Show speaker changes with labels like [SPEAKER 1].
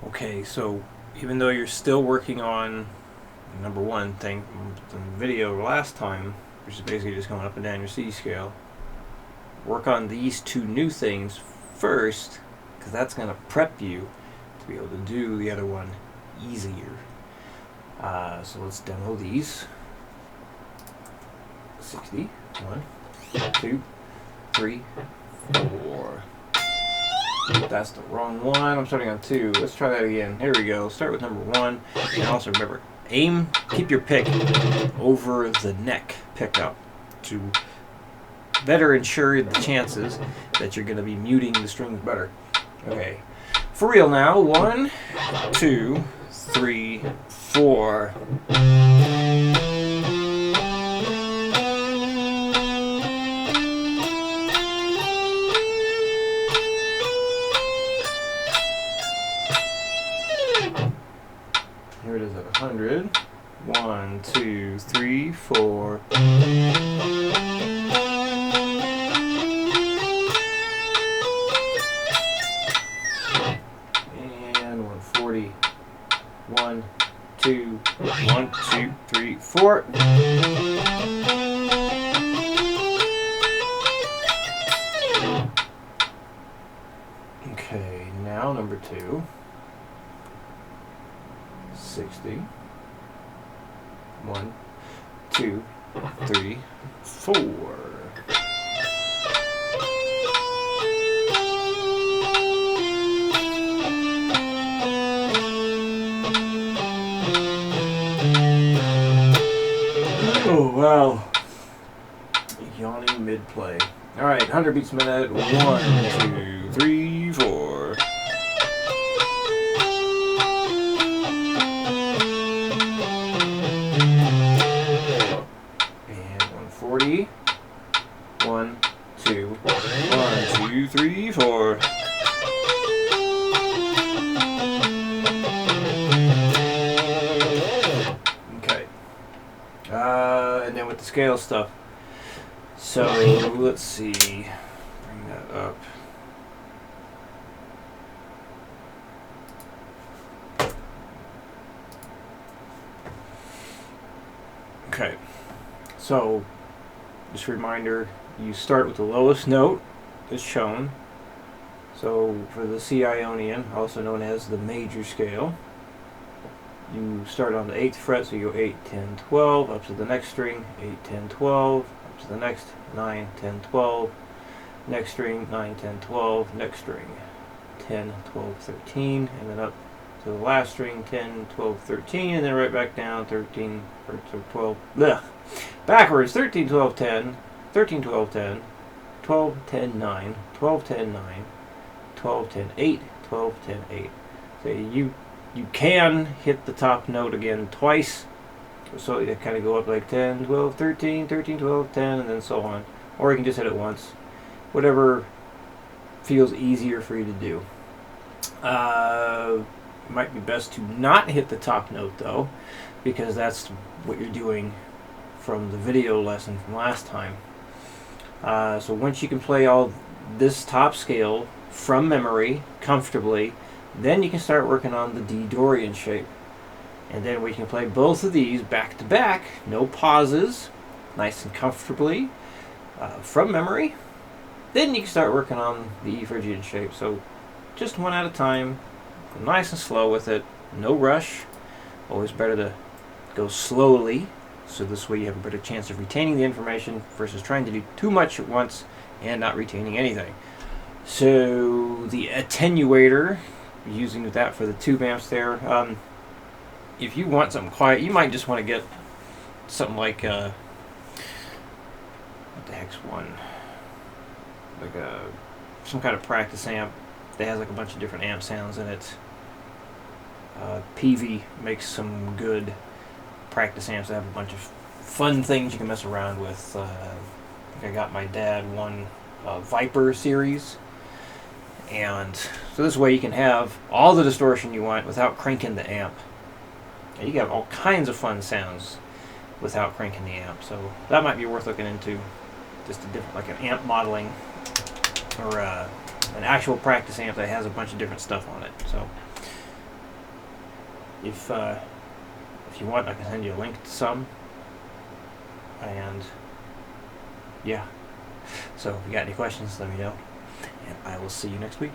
[SPEAKER 1] Okay, so even though you're still working on number one thing from the video last time, which is basically just going up and down your C scale, work on these two new things first, because that's going to prep you to be able to do the other one easier. So let's demo these. 60. 1, 2, 3, 4. That's the wrong one. I'm starting on 2. Let's try that again. Here we go. Start with number 1. And also remember, keep your pick over the neck pickup to better ensure the chances that you're going to be muting the strings better. Okay. For real now. 1, 2, 3, 4. Here it is at 100. 1, 2, 3, 4. And 140. 1, 2, 1, 2, 3, 4. Okay, now number 2. 60. 1, 2, 3, 4. Oh, wow. Yawning mid-play. Alright, 100 beats a minute. 1, 2, 3, 4. And 140. 1, 2, 1, 2, 3, 4. Okay. And then with the scale stuff. So let's see. Bring that up. Okay. So just a reminder, you start with the lowest note as shown. So for the C Ionian, also known as the major scale, you start on the 8th fret, so you go 8, 10, 12, up to the next string, 8, 10, 12, up to the next, 9, 10, 12, next string, 9, 10, 12, next string, 10, 12, 13, and then up to the last string, 10, 12, 13, and then right back down, 13, or 12, blech, backwards, 13, 12, 10, 13, 12, 10, 12, 10, 9, 12, 10, 9, 12, 10, 8, 12, 10, 8. So you can hit the top note again twice, so you kind of go up like 10, 12, 13, 13, 12, 10, and then so on. Or you can just hit it once. Whatever feels easier for you to do. Might be best to not hit the top note though, because that's what you're doing from the video lesson from last time. So once you can play all this top scale from memory comfortably, then you can start working on the D Dorian shape. And then we can play both of these back to back, no pauses, nice and comfortably from memory. Then you can start working on the E Phrygian shape. So just one at a time, go nice and slow with it, no rush. Always better to go slowly, so this way you have a better chance of retaining the information versus trying to do too much at once and not retaining anything. So the attenuator, using that for the tube amps there. If you want something quiet, you might just want to get something like what the heck's one? Like some kind of practice amp that has like a bunch of different amp sounds in it. Peavey makes some good practice amps that have a bunch of fun things you can mess around with. I think I got my dad one Viper series. And so this way you can have all the distortion you want without cranking the amp. And you get all kinds of fun sounds without cranking the amp. So that might be worth looking into. Just a different, like an amp modeling or an actual practice amp that has a bunch of different stuff on it. So if you want, I can send you a link to some. And yeah, so if you got any questions, let me know, and I will see you next week.